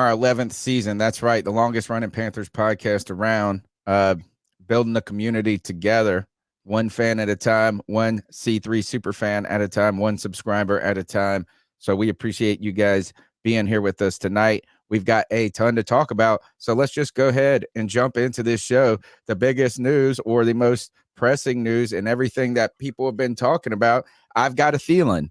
our 11th season. That's right. The longest running Panthers podcast around, building the community together, one fan at a time, one C3 super fan at a time, one subscriber at a time. So we appreciate you guys being here with us tonight. We've got a ton to talk about. So let's just go ahead and jump into this show. The biggest news or the most pressing news and everything that people have been talking about. I've got a Thielen.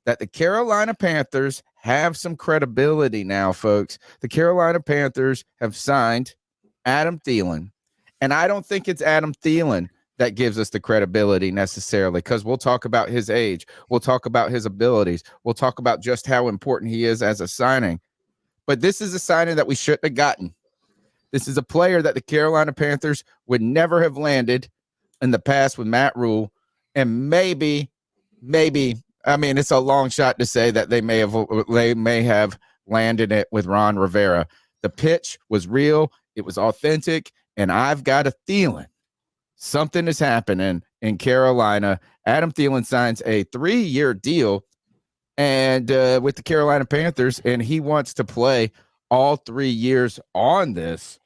That the Carolina Panthers have some credibility now, folks. The Carolina Panthers have signed Adam Thielen. And I don't think it's Adam Thielen that gives us the credibility necessarily, because we'll talk about his age. We'll talk about his abilities. We'll talk about just how important he is as a signing. But this is a signing that we shouldn't have gotten. This is a player that the Carolina Panthers would never have landed in the past with Matt Rule. And maybe, I mean, it's a long shot to say that they may have landed it with Ron Rivera. The pitch was real. It was authentic. And I've got a Thielen. Something is happening in Carolina. Adam Thielen signs a 3-year deal and with the Carolina Panthers, and he wants to play all 3 years on this.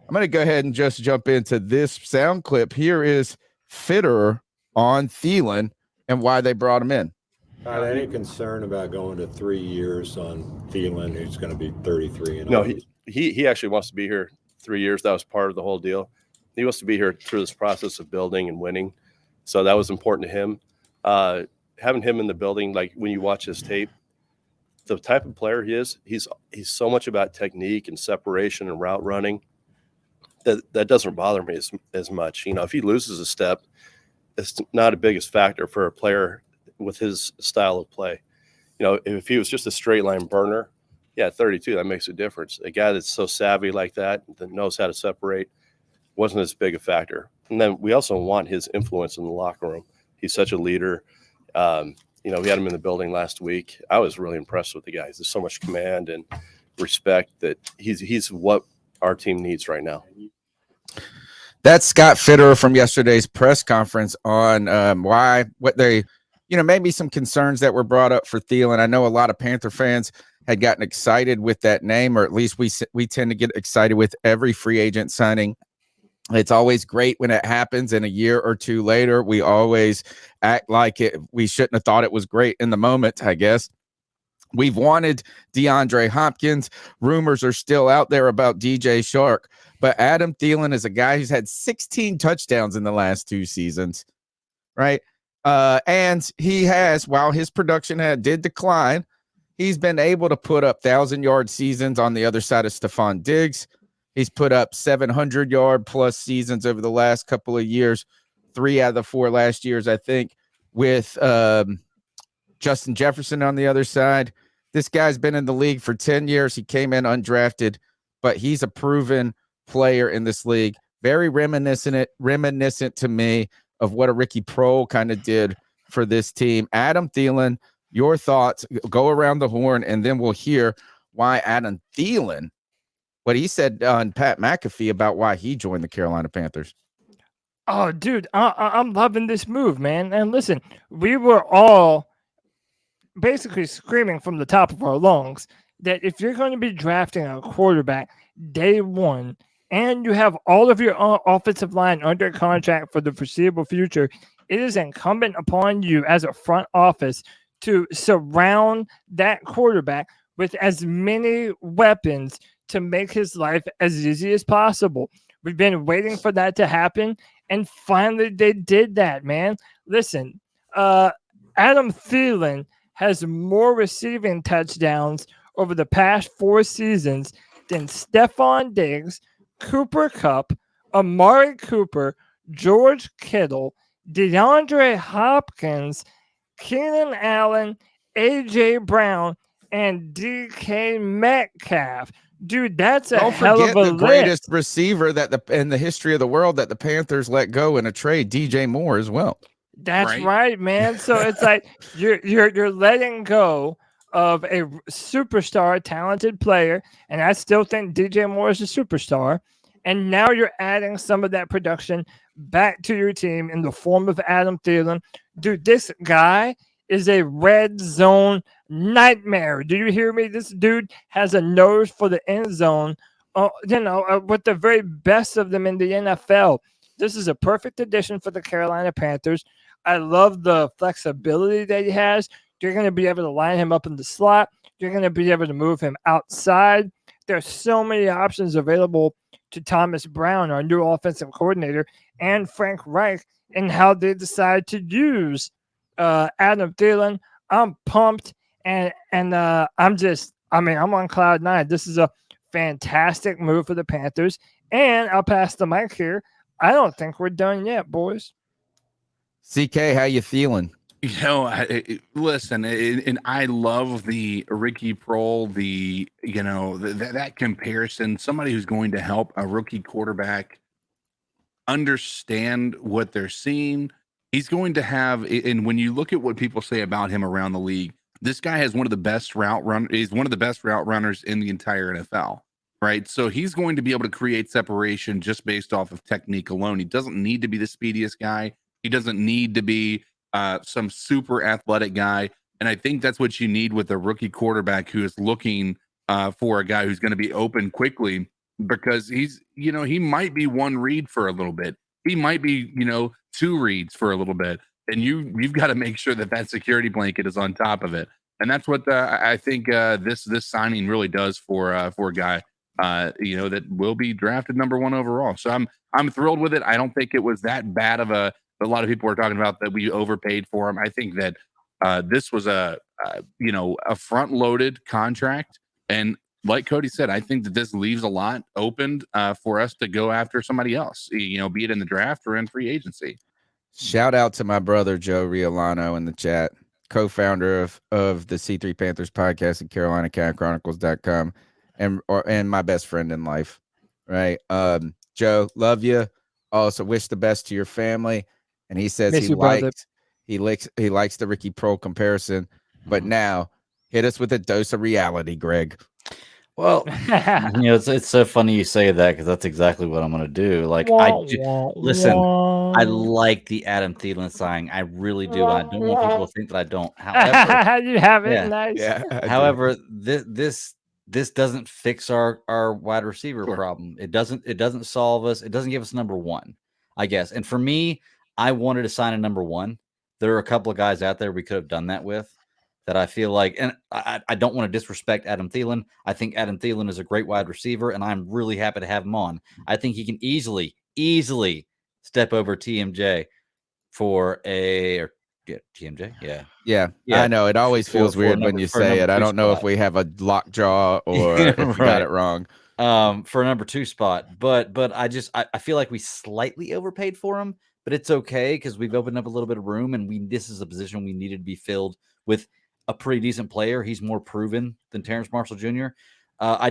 I'm going to go ahead and just jump into this sound clip. Here is Fitterer on Thielen and why they brought him in. Any concern about going to 3 years on Thielen, who's going to be 33? And no, he actually wants to be here 3 years. That was part of the whole deal. He wants to be here through this process of building and winning. So that was important to him. Having him in the building, like when you watch his tape, the type of player he is, he's so much about technique and separation and route running that doesn't bother me as much. You know, if he loses a step, it's not a biggest factor for a player with his style of play. You know, if he was just a straight line burner, yeah, 32, that makes a difference. A guy that's so savvy like that knows how to separate wasn't as big a factor. And then we also want his influence in the locker room. He's such a leader. You know, we had him in the building last week. I was really impressed with the guy. There's so much command and respect that he's what our team needs right now. That's Scott Fitterer from yesterday's press conference on maybe some concerns that were brought up for Thielen. I know a lot of Panther fans had gotten excited with that name, or at least we tend to get excited with every free agent signing. It's always great when it happens, and a year or two later, we always act like we shouldn't have thought it was great in the moment, I guess. We've wanted DeAndre Hopkins. Rumors are still out there about DJ Shark, but Adam Thielen is a guy who's had 16 touchdowns in the last 2 seasons, right? And he has, while his production did decline, he's been able to put up 1,000-yard seasons on the other side of Stephon Diggs. He's put up 700-yard plus seasons over the last couple of years, 3 out of the 4 last years, I think, with Justin Jefferson on the other side. This guy's been in the league for 10 years. He came in undrafted, but he's a proven player in this league. Very reminiscent to me of what a Ricky Prohl kind of did for this team. Adam Thielen, your thoughts. Go around the horn, and then we'll hear why Adam Thielen, what he said on Pat McAfee about why he joined the Carolina Panthers. Oh, dude, I'm loving this move, man. And listen, we were all basically screaming from the top of our lungs that if you're going to be drafting a quarterback day one and you have all of your offensive line under contract for the foreseeable future, it is incumbent upon you as a front office to surround that quarterback with as many weapons to make his life as easy as possible. We've been waiting for that to happen, and finally they did that, man. Listen, Adam Thielen has more receiving touchdowns over the past 4 seasons than Stephon Diggs, Cooper Kupp, Amari Cooper, George Kittle, DeAndre Hopkins, Keenan Allen, A.J. Brown, and DK Metcalf. Dude, that's a hell of a list. The greatest receiver in the history of the world that the Panthers let go in a trade, DJ Moore, as well. That's right, man. So it's like you're letting go of a superstar, talented player, and I still think DJ Moore is a superstar. And now you're adding some of that production back to your team in the form of Adam Thielen. Dude, this guy is a red zone nightmare. Do you hear me? This dude has a nose for the end zone. With the very best of them in the NFL. This is a perfect addition for the Carolina Panthers. I love the flexibility that he has. You're going to be able to line him up in the slot. You're going to be able to move him outside. There's so many options available to Thomas Brown, our new offensive coordinator, and Frank Reich, and how they decide to use Adam Thielen. I'm pumped, and I'm on cloud nine. This is a fantastic move for the Panthers, and I'll pass the mic here. I don't think we're done yet, boys. CK, how you feeling? Listen, and I love the Ricky Prohl, that comparison. Somebody who's going to help a rookie quarterback understand what they're seeing. He's going to have, and when you look at what people say about him around the league, this guy has one of the best route runners in the entire NFL. Right. So he's going to be able to create separation just based off of technique alone. He doesn't need to be the speediest guy. He doesn't need to be some super athletic guy. And I think that's what you need with a rookie quarterback who is looking for a guy who's going to be open quickly, because he might be one read for a little bit. He might be, two reads for a little bit. And you've got to make sure that security blanket is on top of it. And that's what I think this signing really does for a guy. That will be drafted number 1 overall. So I'm thrilled with it. I don't think it was that bad of a lot of people are talking about that we overpaid for him. I think that this was a front loaded contract. And like Cody said, I think that this leaves a lot opened for us to go after somebody else, be it in the draft or in free agency. Shout out to my brother, Joe Riolano, in the chat, co-founder of the C3 Panthers Podcast at CarolinaCatChronicles.com. And my best friend in life, right? Joe, love you. Also wish the best to your family. And he says he likes the Ricky Prohl comparison. But now hit us with a dose of reality, Greg. Well, it's so funny you say that, because that's exactly what I'm going to do. Like, I like the Adam Thielen signing. I really do. I don't want people to think that I don't. However, you have it. Nice. Yeah. However, this doesn't fix our wide receiver problem. It doesn't solve us. It doesn't give us number 1, I guess. And for me, I wanted to sign a number 1. There are a couple of guys out there we could have done that with, that I feel like, and I don't want to disrespect Adam Thielen. I think Adam Thielen is a great wide receiver, and I'm really happy to have him on. I think he can easily step over TMJ for TMJ. Yeah. I know. It always feels weird when you say it. I don't know if we have a lockjaw or if we got it wrong. For a number 2 spot. But I feel like we slightly overpaid for him, but it's okay, because we've opened up a little bit of room, and this is a position we needed to be filled with a pretty decent player. He's more proven than Terrence Marshall Jr. I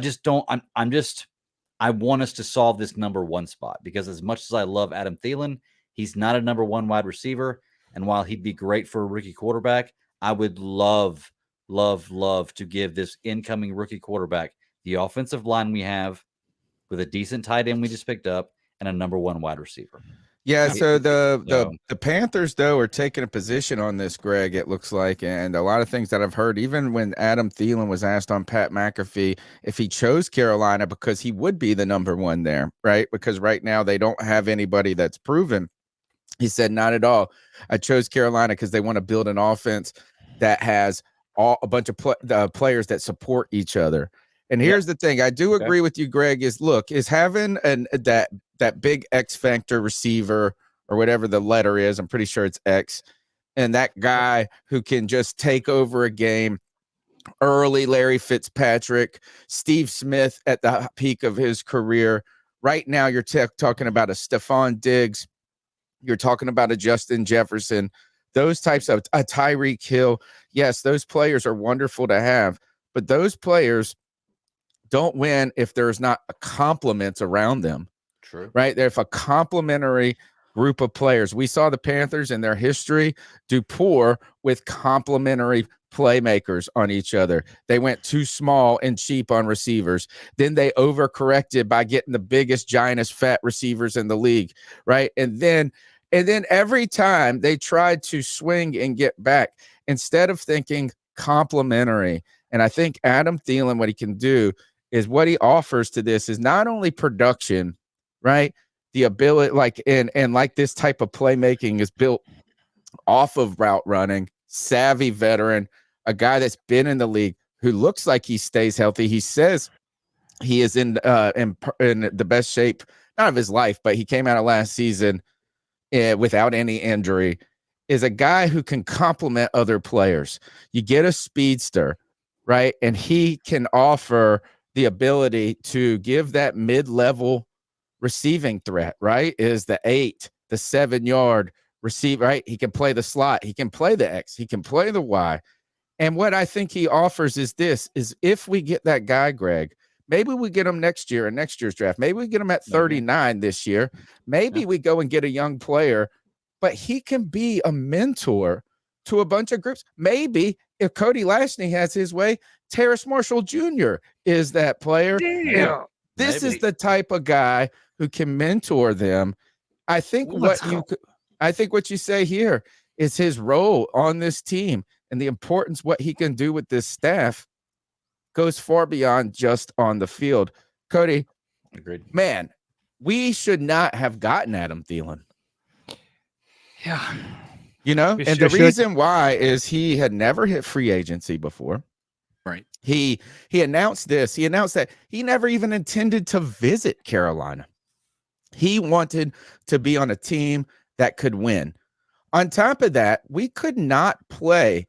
want us to solve this number 1 spot, because as much as I love Adam Thielen, he's not a number 1 wide receiver. And while he'd be great for a rookie quarterback, I would love to give this incoming rookie quarterback the offensive line we have, with a decent tight end we just picked up, and a number 1 wide receiver. Yeah, so the Panthers, though, are taking a position on this, Greg, it looks like, and a lot of things that I've heard, even when Adam Thielen was asked on Pat McAfee if he chose Carolina because he would be the number 1 there, right? Because right now they don't have anybody that's proven. He said, not at all. I chose Carolina because they want to build an offense that has a bunch of players that support each other. And here's the thing. I do agree with you, Greg, is having that big X factor receiver, or whatever the letter is, I'm pretty sure it's X, and that guy who can just take over a game early, Larry Fitzpatrick, Steve Smith at the peak of his career. Right now, you're talking about a Stephon Diggs. You're talking about a Justin Jefferson. Those types of a Tyreek Hill. Yes, those players are wonderful to have, but those players don't win if there's not a complement around them. True. Right? They're a complementary group of players. We saw the Panthers in their history do poor with complementary playmakers on each other. They went too small and cheap on receivers. Then they overcorrected by getting the biggest, giantest, fat receivers in the league. Right? And then And then every time they tried to swing and get back, instead of thinking complementary, and I think Adam Thielen, what he can do is what he offers to this is not only production, right? The ability, like, and like this type of playmaking is built off of route running, savvy veteran, a guy that's been in the league who looks like he stays healthy. He says he is in the best shape, not of his life, but he came out of last season without any injury, is a guy who can complement other players. You get a speedster, right? And he can offer the ability to give that mid-level receiving threat, right? Is the 8, the 7-yard receive, right? He can play the slot. He can play the X. He can play the Y. And what I think he offers is this, is if we get that guy, Greg, maybe we get him next year in next year's draft. Maybe we get him at 39 this year. Maybe we go and get a young player, but he can be a mentor to a bunch of groups. Maybe if Cody Lashney has his way, Terrace Marshall Jr. is that player. This is the type of guy who can mentor them. I think what you say here is his role on this team and the importance what he can do with this staff goes far beyond just on the field. Cody, agreed. Man, we should not have gotten Adam Thielen. Yeah. You know, and the reason why is he had never hit free agency before. Right. He announced this. He announced that he never even intended to visit Carolina. He wanted to be on a team that could win. On top of that, we could not pay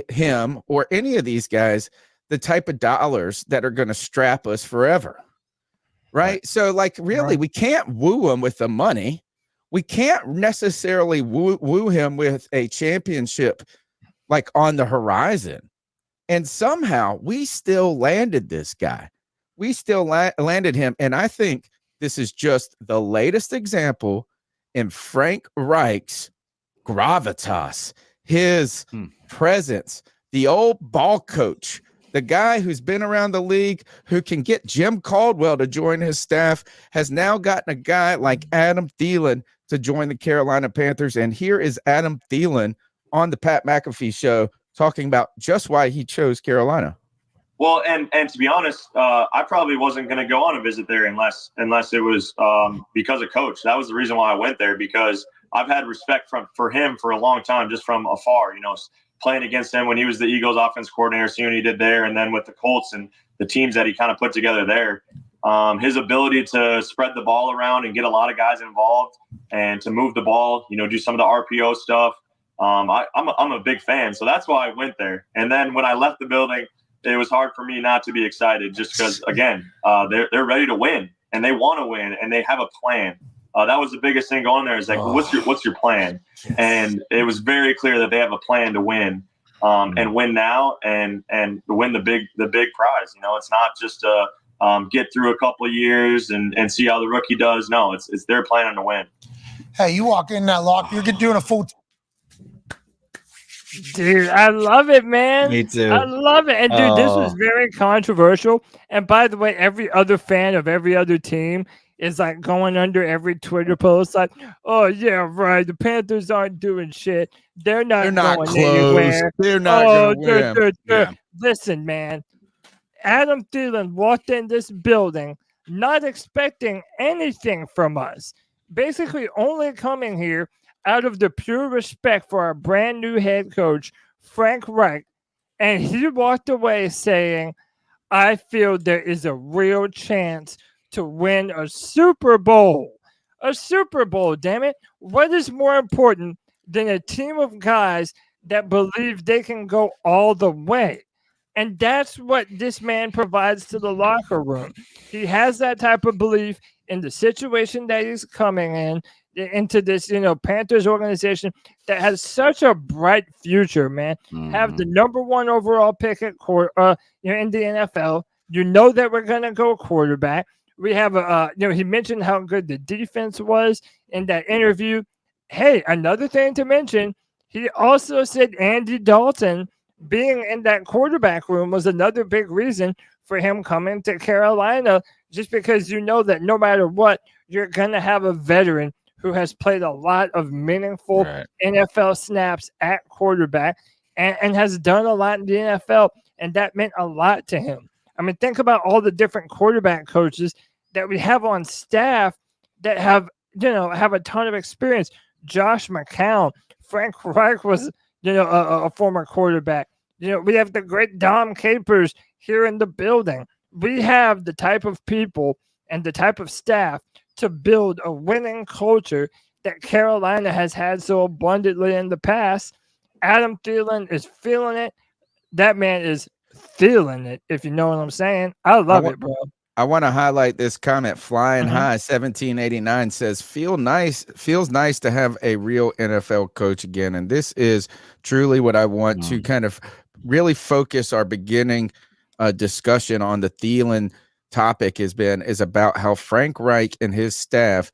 him or any of these guys the type of dollars that are going to strap us forever. Right? So, like, really, we can't woo him with the money. We can't necessarily woo him with a championship like on the horizon. And somehow we still landed this guy. We still landed him. And I think this is just the latest example in Frank Reich's gravitas, his presence, the old ball coach, the guy who's been around the league, who can get Jim Caldwell to join his staff, has now gotten a guy like Adam Thielen to join the Carolina Panthers. And here is Adam Thielen on the Pat McAfee show talking about just why he chose Carolina. Well, and to be honest, I probably wasn't going to go on a visit there unless it was because of Coach. That was the reason why I went there, because I've had respect for him for a long time, just from afar, you know, playing against him when he was the Eagles offense coordinator, seeing what he did there, and then with the Colts and the teams that he kind of put together there. His ability to spread the ball around and get a lot of guys involved and to move the ball, you know, do some of the RPO stuff. I'm a big fan, so that's why I went there. And then when I left the building, it was hard for me not to be excited, just because, again, they're ready to win and they want to win and they have a plan. That was the biggest thing going there, is like, what's your plan? And it was very clear that they have a plan to win, and win now and win the big prize. You know, it's not just get through a couple of years and see how the rookie does. No, it's their plan to win. Hey, you walk in that locker, you're doing a full. Dude, I love it, man. Me too. I love it. And dude, this was very controversial. And by the way, every other fan of every other team is like going under every Twitter post like, oh yeah, right, the Panthers aren't doing shit. They're not going close. Anywhere. They're not going to win. Yeah. Listen, man. Adam Thielen walked in this building not expecting anything from us. Basically only coming here out of the pure respect for our brand new head coach, Frank Reich. And he walked away saying, I feel there is a real chance to win a Super Bowl. A Super Bowl, damn it. What is more important than a team of guys that believe they can go all the way? And that's what this man provides to the locker room. He has that type of belief in the situation that he's coming into this, you know, Panthers organization that has such a bright future, man. Have the number 1 overall pick at in the NFL. You know that we're going to go quarterback. We have he mentioned how good the defense was in that interview. Hey, another thing to mention, he also said Andy Dalton being in that quarterback room was another big reason for him coming to Carolina, just because you know that no matter what, you're going to have a veteran who has played a lot of meaningful Right. NFL snaps at quarterback and has done a lot in the NFL, and that meant a lot to him. I mean, think about all the different quarterback coaches that we have on staff that have a ton of experience. Josh McCown, Frank Reich was, a former quarterback. We have the great Dom Capers here in the building. We have the type of people and the type of staff to build a winning culture that Carolina has had so abundantly in the past. Adam Thielen is feeling it. That man is feeling it, if you know what I'm saying. I love it, bro. I want to highlight this comment. Flying Mhm. High 1789 says, feels nice to have a real NFL coach again. And this is truly what I want to kind of really focus our beginning discussion on. The Thielen topic is about how Frank Reich and his staff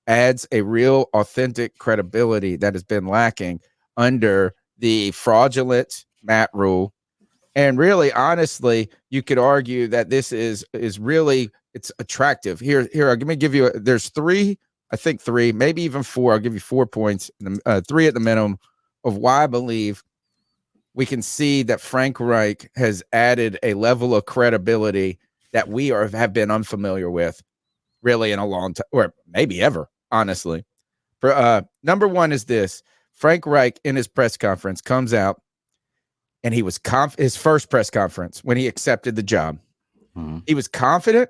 adds a real authentic credibility that has been lacking under the fraudulent Matt rule. And really, honestly, you could argue that this is really, it's attractive. Here, let me give you, there's three, maybe even four. I'll give you 4 points, 3 at the minimum, of why I believe we can see that Frank Reich has added a level of credibility that we have been unfamiliar with really in a long time, or maybe ever, honestly. Number one is this. Frank Reich in his press conference comes out, and he was his first press conference when he accepted the job. He was confident.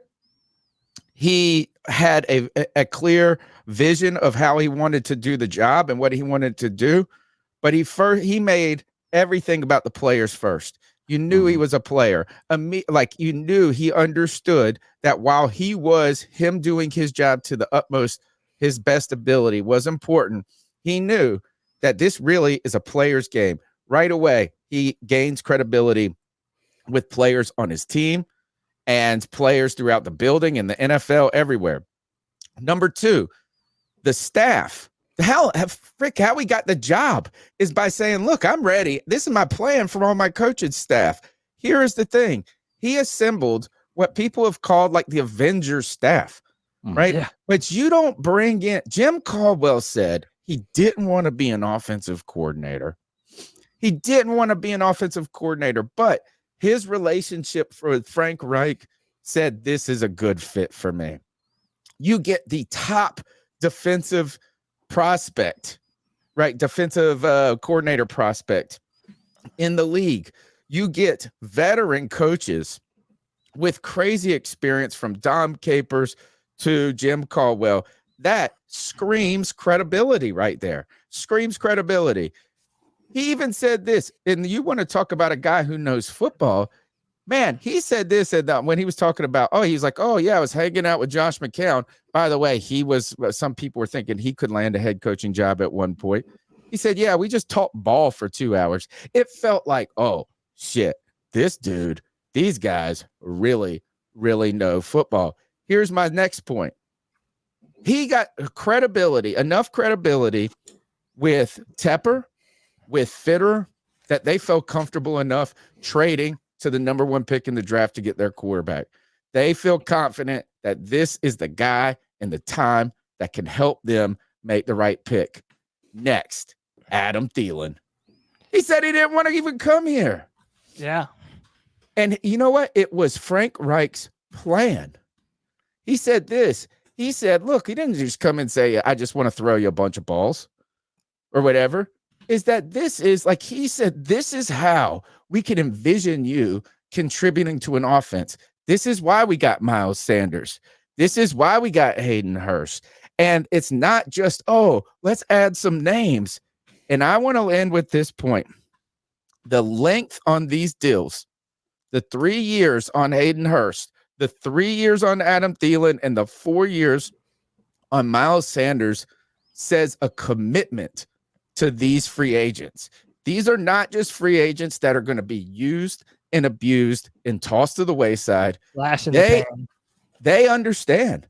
He had a clear vision of how he wanted to do the job and what he wanted to do. But he made everything about the players first. You knew he was a player. You knew he understood that while him doing his job to the utmost, his best ability was important. He knew that this really is a player's game. Right away, he gains credibility with players on his team and players throughout the building and the NFL everywhere. Number two, the staff. How we got the job is by saying, look, I'm ready. This is my plan for all my coaching staff. Here is the thing. He assembled what people have called like the Avengers staff, right? Yeah. But you don't bring in, Jim Caldwell said he didn't want to be an offensive coordinator. He didn't want to be an offensive coordinator, but his relationship with Frank Reich said, this is a good fit for me. You get the top defensive prospect, right? Defensive coordinator prospect in the league. You get veteran coaches with crazy experience from Dom Capers to Jim Caldwell. That screams credibility right there. Screams credibility. He even said this, and you want to talk about a guy who knows football. Man, he said this when he was talking about, he's like, I was hanging out with Josh McCown. By the way, some people were thinking he could land a head coaching job at one point. He said, yeah, we just talked ball for 2 hours. It felt like, oh, shit, these guys really, really know football. Here's my next point. He got enough credibility with Tepper, with Fitter, that they felt comfortable enough trading to the number 1 pick in the draft to get their quarterback. They feel confident that this is the guy and the time that can help them make the right pick. Next, Adam Thielen. He said he didn't want to even come here. Yeah. And you know what? It was Frank Reich's plan. He said this. He said, look, he didn't just come and say, I just want to throw you a bunch of balls or whatever. Is that this is, like he said, this is how we can envision you contributing to an offense. This is why we got Miles Sanders. This is why we got Hayden Hurst. And it's not just, let's add some names. And I want to end with this point. The length on these deals, the 3 years on Hayden Hurst, the 3 years on Adam Thielen, and the 4 years on Miles Sanders says a commitment to these free agents. These are not just free agents that are going to be used and abused and tossed to the wayside. They understand.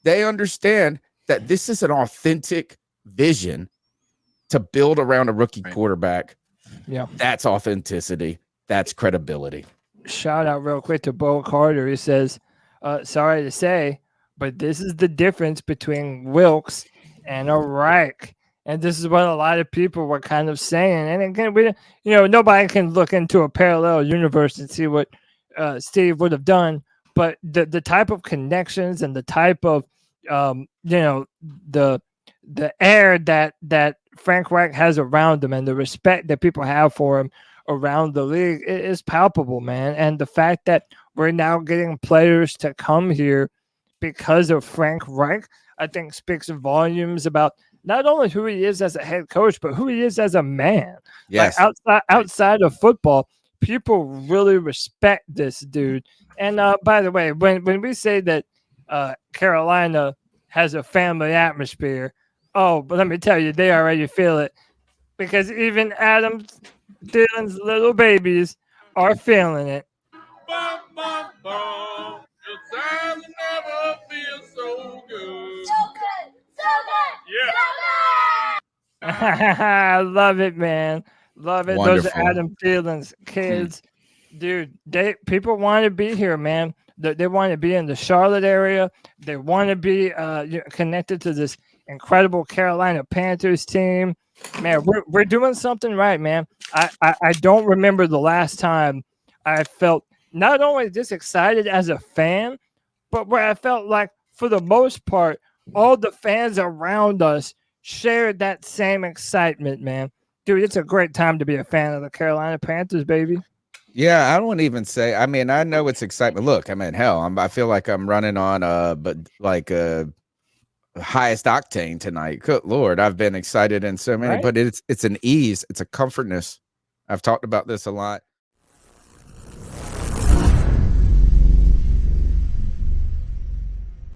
They understand that this is an authentic vision to build around a rookie quarterback. Yeah. That's authenticity. That's credibility. Shout out real quick to Bo Carter. He says, sorry to say, but this is the difference between Wilkes and a Reich. And this is what a lot of people were kind of saying. And again, we, nobody can look into a parallel universe and see what Steve would have done. But the type of connections and the type of the air that Frank Reich has around him and the respect that people have for him around the league is palpable, man. And the fact that we're now getting players to come here because of Frank Reich, I think speaks volumes about not only who he is as a head coach, but who he is as a man. Yes. Like outside of football, people really respect this dude. And by the way, when we say that Carolina has a family atmosphere, but let me tell you, they already feel it, because even Adam Thielen's little babies are feeling it. I love it, man. Love it. Wonderful. Those are Adam Thielen's kids. Dude, people want to be here, man. They want to be in the Charlotte area. They want to be connected to this incredible Carolina Panthers team. Man, we're doing something right, man. I don't remember the last time I felt not only this excited as a fan, but where I felt like, for the most part, all the fans around us shared that same excitement, man. Dude, it's a great time to be a fan of the Carolina Panthers, baby. Yeah, I don't even say. I mean, I know it's excitement. Look, I mean, hell, I feel like I'm running on highest octane tonight. Good Lord, I've been excited in so many, Right? but it's an ease, it's a comfortness. I've talked about this a lot.